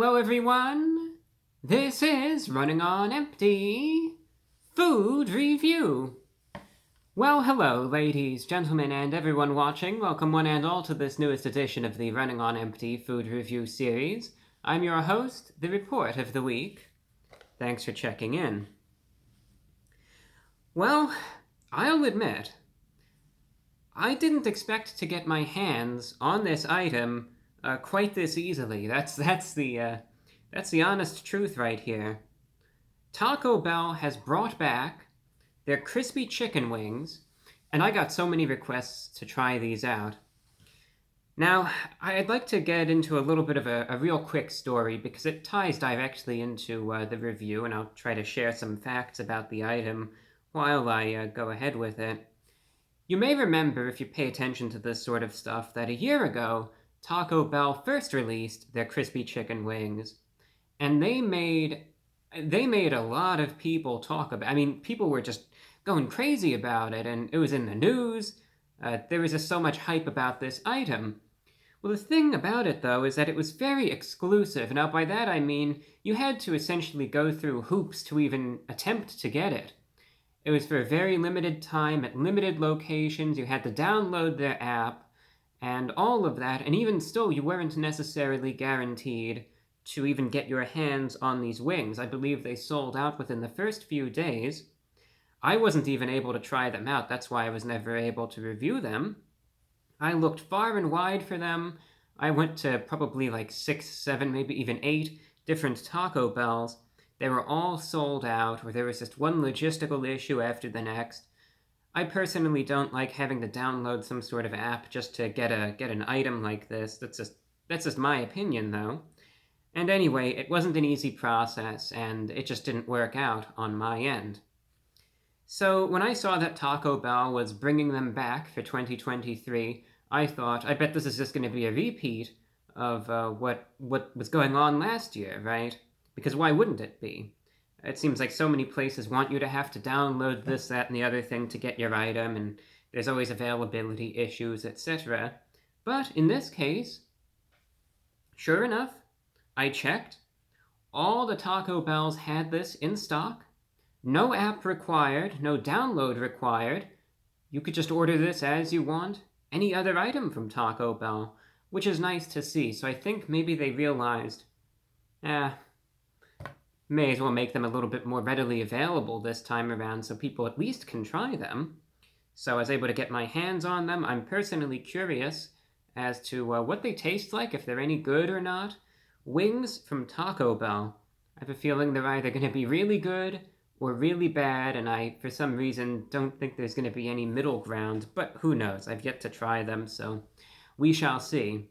Hello everyone! This is Running on Empty Food Review. Well, hello ladies, gentlemen, and everyone watching. Welcome one and all to this newest edition of the Running on Empty Food Review series. I'm your host, The Report of the Week. Thanks for checking in. Well, I'll admit, I didn't expect to get my hands on this item quite this easily. That's the honest truth right here. Taco Bell has brought back their crispy chicken wings, and I got so many requests to try these out. Now, I'd like to get into a little bit of a real quick story because it ties directly into the review, and I'll try to share some facts about the item while I go ahead with it. You may remember, if you pay attention to this sort of stuff, that a year ago, Taco Bell first released their crispy chicken wings, and they made a lot of people talk about. I mean, people were just going crazy about it, and it was in the news. There was just so much hype about this item. Well, the thing about it, though, is that it was very exclusive. Now, by that I mean you had to essentially go through hoops to even attempt to get it. It was for a very limited time at limited locations. You had to download their app and all of that, and even still, you weren't necessarily guaranteed to even get your hands on these wings. I believe they sold out within the first few days. I wasn't even able to try them out. That's why I was never able to review them. I looked far and wide for them. I went to probably like 6, 7, maybe even 8 different Taco Bells. They were all sold out, or there was just one logistical issue after the next. I personally don't like having to download some sort of app just to get an item like this. That's just my opinion, though. And anyway, it wasn't an easy process, and it just didn't work out on my end. So when I saw that Taco Bell was bringing them back for 2023, I thought, I bet this is just going to be a repeat of what was going on last year, right? Because why wouldn't it be? It seems like so many places want you to have to download this, that, and the other thing to get your item, and there's always availability issues, etc. But in this case, sure enough, I checked. All the Taco Bells had this in stock. No app required, no download required. You could just order this as you want any other item from Taco Bell, which is nice to see. So I think maybe they realized, may as well make them a little bit more readily available this time around so people at least can try them. So I was able to get my hands on them. I'm personally curious as to what they taste like, if they're any good or not. Wings from Taco Bell. I have a feeling they're either going to be really good or really bad, and I, for some reason, don't think there's going to be any middle ground, but who knows? I've yet to try them, so we shall see.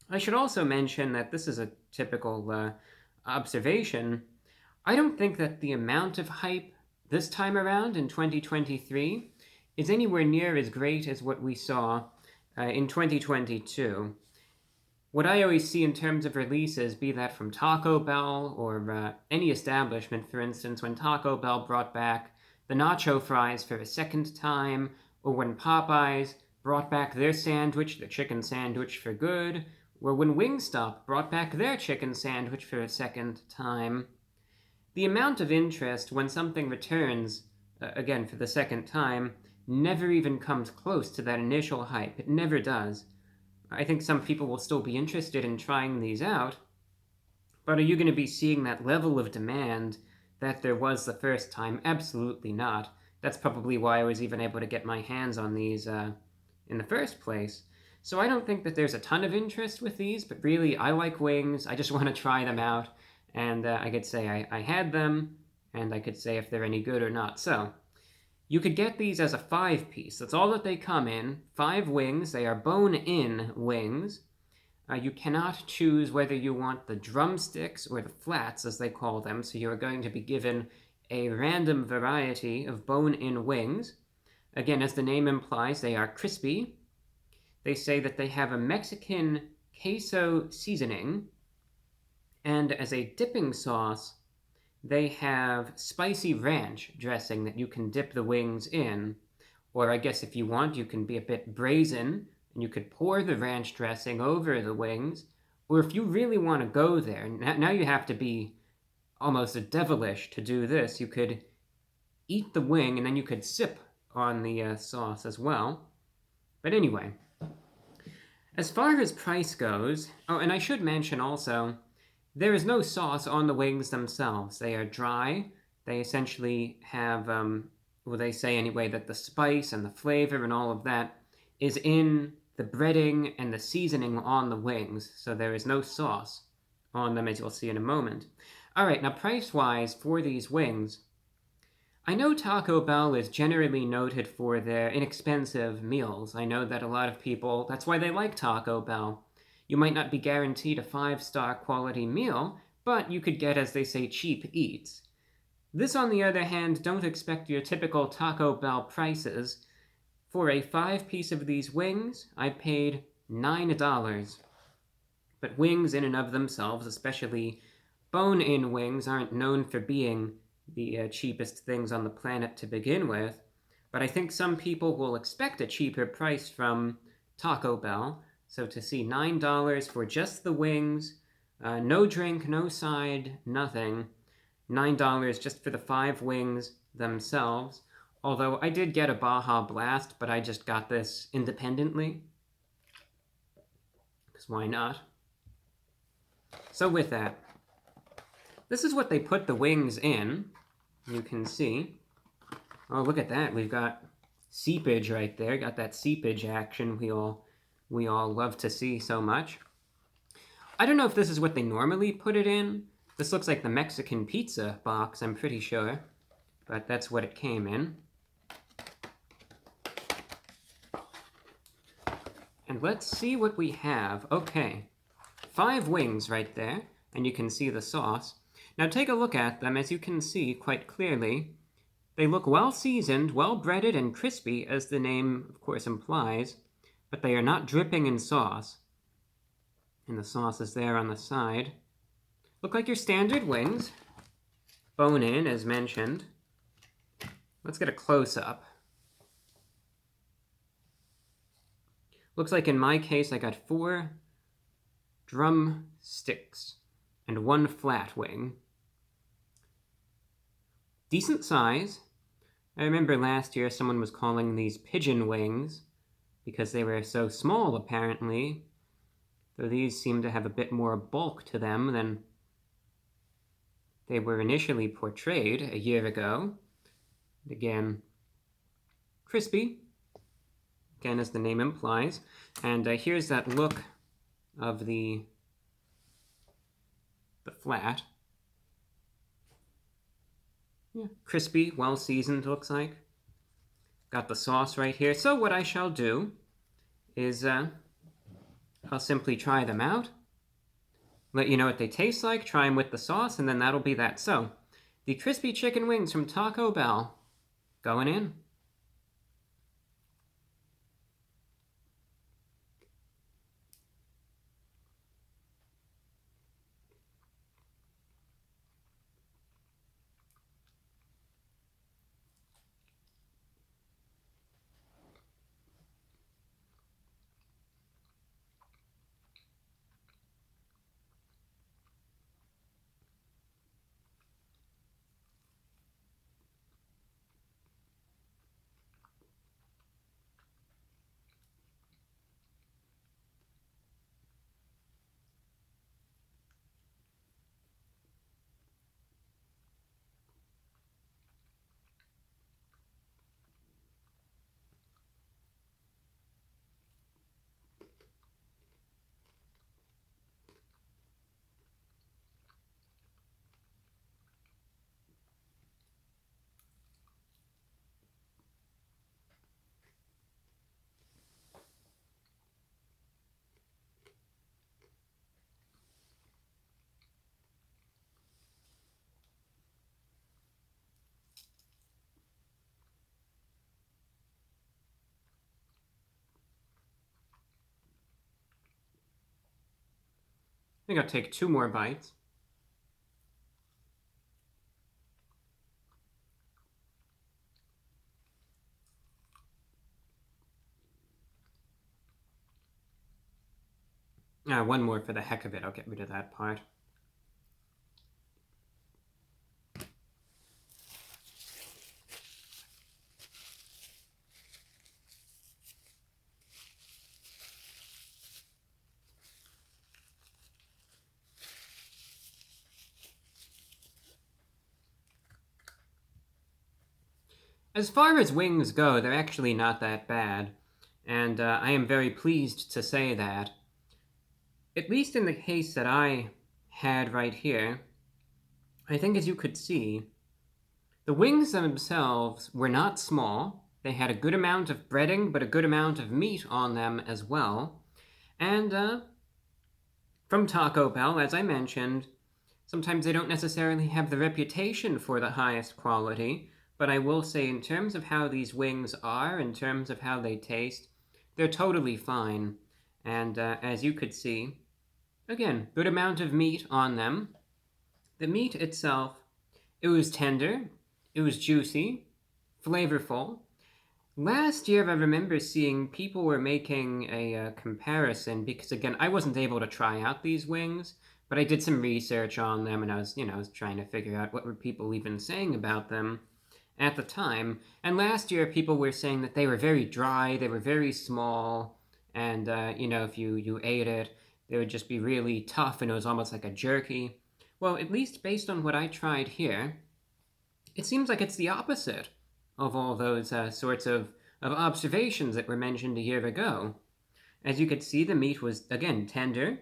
I should also mention that this is a typical observation. I don't think that the amount of hype this time around in 2023 is anywhere near as great as what we saw in 2022. What I always see in terms of releases, be that from Taco Bell or any establishment, for instance, when Taco Bell brought back the nacho fries for a second time, or when Popeyes brought back their sandwich, the chicken sandwich for good, or when Wingstop brought back their chicken sandwich for a second time, the amount of interest when something returns, again for the second time, never even comes close to that initial hype. It never does. I think some people will still be interested in trying these out, but are you going to be seeing that level of demand that there was the first time? Absolutely not. That's probably why I was even able to get my hands on these in the first place. So I don't think that there's a ton of interest with these, but really, I like wings. I just want to try them out. And I could say I had them, and I could say if they're any good or not. So, you could get these as a 5-piece. That's all that they come in. 5 wings. They are bone-in wings. You cannot choose whether you want the drumsticks or the flats, as they call them. So you are going to be given a random variety of bone-in wings. Again, as the name implies, they are crispy. They say that they have a Mexican queso seasoning. And as a dipping sauce, they have spicy ranch dressing that you can dip the wings in. Or I guess if you want, you can be a bit brazen, and you could pour the ranch dressing over the wings, Or if you really want to go there, now you have to be almost a devilish to do this. You could eat the wing and then you could sip on the sauce as well. But anyway, as far as price goes, oh, and I should mention also, there is no sauce on the wings themselves. They are dry. They essentially have, well, they say anyway, that the spice and the flavor and all of that is in the breading and the seasoning on the wings. So there is no sauce on them, as you'll see in a moment. All right, now price-wise for these wings, I know Taco Bell is generally noted for their inexpensive meals. I know that a lot of people, that's why they like Taco Bell. You might not be guaranteed a 5-star quality meal, but you could get, as they say, cheap eats. This, on the other hand, don't expect your typical Taco Bell prices. For a 5-piece of these wings, I paid $9. But wings in and of themselves, especially bone-in wings, aren't known for being the cheapest things on the planet to begin with, but I think some people will expect a cheaper price from Taco Bell. So to see $9 for just the wings, no drink, no side, nothing, $9 just for the 5 wings themselves. Although I did get a Baja Blast, but I just got this independently, because why not? So with that, this is what they put the wings in. You can see. Oh, look at that. We've got seepage right there. Got that seepage action we all love to see so much. I don't know if this is what they normally put it in. This looks like the Mexican pizza box, I'm pretty sure. But that's what it came in. And let's see what we have. Okay. 5 wings right there. And you can see the sauce. Now take a look at them. As you can see quite clearly, they look well seasoned, well breaded, and crispy, as the name, of course, implies, but they are not dripping in sauce. And the sauce is there on the side. Look like your standard wings. Bone in, as mentioned. Let's get a close-up. Looks like in my case I got 4 drumsticks and 1 flat wing. Decent size. I remember last year someone was calling these pigeon wings because they were so small, apparently. Though these seem to have a bit more bulk to them than they were initially portrayed a year ago. Again, crispy, again as the name implies. And here's that look of the flat. Yeah, crispy, well seasoned, looks like. Got the sauce right here. So what I shall do is I'll simply try them out, let you know what they taste like, try them with the sauce, and then that'll be that. So, the crispy chicken wings from Taco Bell, going in. I think I'll take 2 more bites. One more for the heck of it. I'll get rid of that part. As far as wings go, they're actually not that bad, and I am very pleased to say that. At least in the case that I had right here, I think as you could see, the wings themselves were not small. They had a good amount of breading, but a good amount of meat on them as well. And from Taco Bell, as I mentioned, sometimes they don't necessarily have the reputation for the highest quality, but I will say in terms of how these wings are, in terms of how they taste, they're totally fine. And as you could see, again, good amount of meat on them. The meat itself, it was tender, it was juicy, flavorful. Last year, I remember seeing people were making a comparison because, again, I wasn't able to try out these wings, but I did some research on them, and I was trying to figure out what were people even saying about them at the time. And last year, people were saying that they were very dry, they were very small, and if you ate it, they would just be really tough, and it was almost like a jerky. Well, at least based on what I tried here, it seems like it's the opposite of all those sorts of observations that were mentioned a year ago. As you could see, the meat was, again, tender.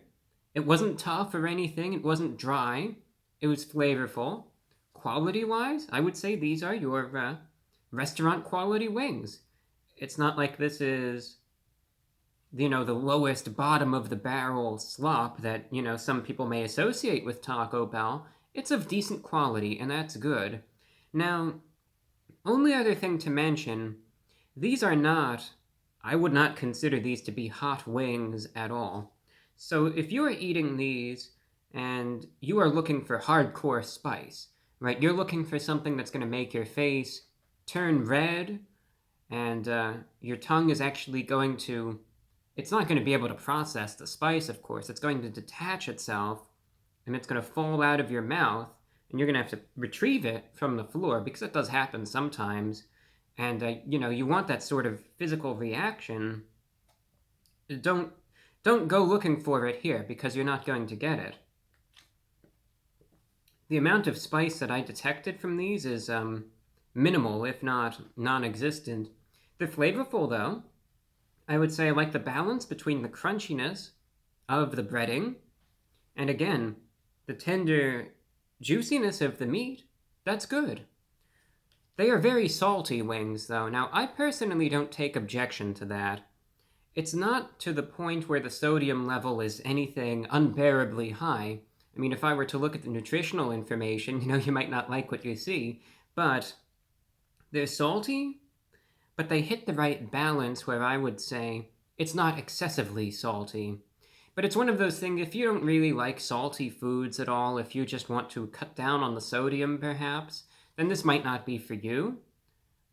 It wasn't tough or anything. It wasn't dry. It was flavorful. Quality-wise, I would say these are your restaurant quality wings. It's not like this is, the lowest bottom of the barrel slop that, some people may associate with Taco Bell. It's of decent quality, and that's good. Now, only other thing to mention, these are not, I would not consider these to be hot wings at all. So if you are eating these and you are looking for hardcore spice, right, you're looking for something that's going to make your face turn red and your tongue is actually going to, it's not going to be able to process the spice, of course. It's going to detach itself and it's going to fall out of your mouth. And you're going to have to retrieve it from the floor because that does happen sometimes. And, you want that sort of physical reaction. Don't go looking for it here because you're not going to get it. The amount of spice that I detected from these is minimal, if not non-existent. They're flavorful, though. I would say I like the balance between the crunchiness of the breading and, again, the tender juiciness of the meat. That's good. They are very salty wings, though. Now, I personally don't take objection to that. It's not to the point where the sodium level is anything unbearably high. I mean, if I were to look at the nutritional information, you might not like what you see, but they're salty, but they hit the right balance where I would say it's not excessively salty. But it's one of those things, if you don't really like salty foods at all, if you just want to cut down on the sodium perhaps, then this might not be for you.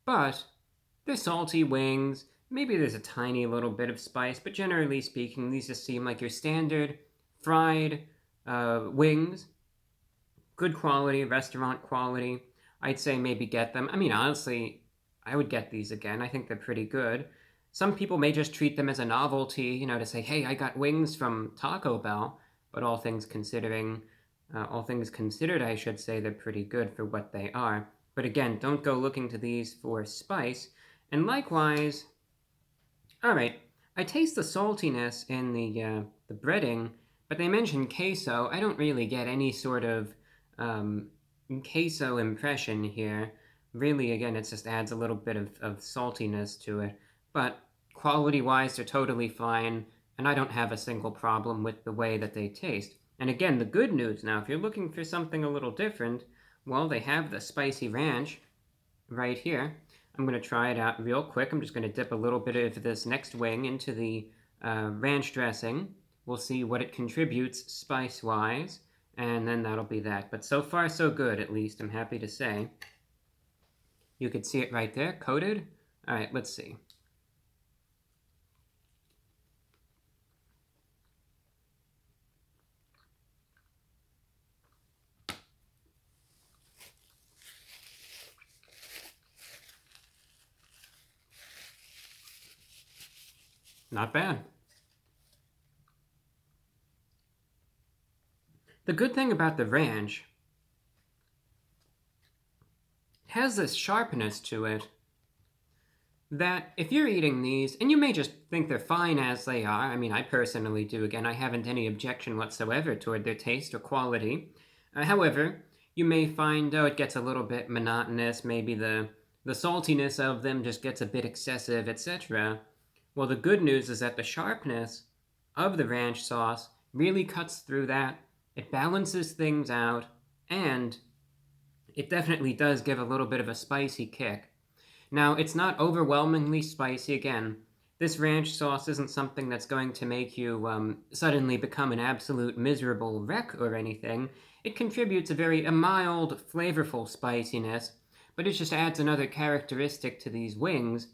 But they're salty wings. Maybe there's a tiny little bit of spice, but generally speaking, these just seem like your standard fried wings. Good quality, restaurant quality. I'd say maybe get them. I mean, honestly, I would get these again. I think they're pretty good. Some people may just treat them as a novelty, to say, hey, I got wings from Taco Bell. But all things considered, I should say they're pretty good for what they are. But again, don't go looking to these for spice. And likewise, all right, I taste the saltiness in the breading, but they mentioned queso. I don't really get any sort of queso impression here. Really, again, it just adds a little bit of saltiness to it. But quality-wise, they're totally fine, and I don't have a single problem with the way that they taste. And again, the good news now, if you're looking for something a little different, well, they have the spicy ranch right here. I'm going to try it out real quick. I'm just going to dip a little bit of this next wing into the ranch dressing. We'll see what it contributes spice-wise, and then that'll be that. But so far, so good, at least, I'm happy to say. You could see it right there, coated. All right, let's see. Not bad. The good thing about the ranch, it has this sharpness to it that if you're eating these, and you may just think they're fine as they are, I mean, I personally do, again, I haven't any objection whatsoever toward their taste or quality. However, you may find, it gets a little bit monotonous, maybe the saltiness of them just gets a bit excessive, etc. Well, the good news is that the sharpness of the ranch sauce really cuts through that. It balances things out, and it definitely does give a little bit of a spicy kick. Now, it's not overwhelmingly spicy. Again, this ranch sauce isn't something that's going to make you suddenly become an absolute miserable wreck or anything. It contributes a mild, flavorful spiciness, but it just adds another characteristic to these wings,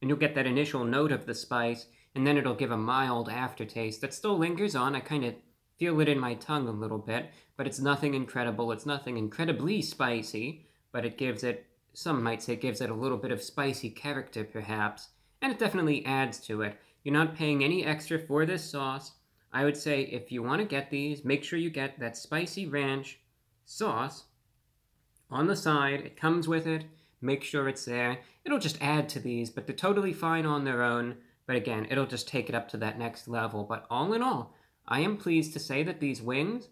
and you'll get that initial note of the spice, and then it'll give a mild aftertaste that still lingers on. I kind of feel it in my tongue a little bit, but it's nothing incredible. It's nothing incredibly spicy, but it gives it, some might say, gives it a little bit of spicy character, perhaps, and it definitely adds to it. You're not paying any extra for this sauce. I would say if you want to get these, make sure you get that spicy ranch sauce on the side. It comes with it. Make sure it's there. It'll just add to these, but they're totally fine on their own. But again, it'll just take it up to that next level. But all in all, I am pleased to say that these wings,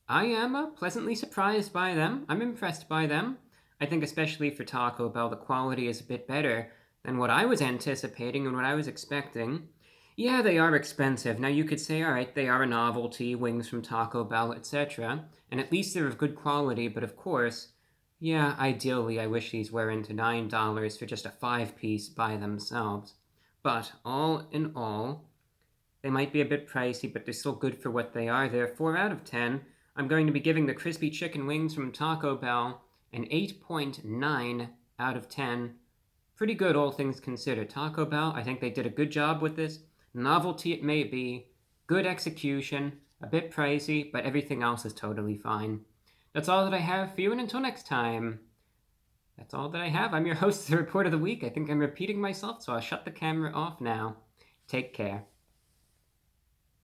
I am pleasantly surprised by them. I'm impressed by them. I think especially for Taco Bell, the quality is a bit better than what I was anticipating and what I was expecting. Yeah, they are expensive. Now you could say, all right, they are a novelty, wings from Taco Bell, etc. And at least they're of good quality, but of course, yeah, ideally I wish these were into $9 for just a 5-piece by themselves. But all in all, they might be a bit pricey, but they're still good for what they are. They're 4 out of 10. I'm going to be giving the crispy chicken wings from Taco Bell an 8.9 out of 10. Pretty good, all things considered. Taco Bell, I think they did a good job with this. Novelty it may be, good execution, a bit pricey, but everything else is totally fine. That's all that I have for you, and until next time, that's all that I have. I'm your host, The Report of the Week. I think I'm repeating myself, so I'll shut the camera off now. Take care.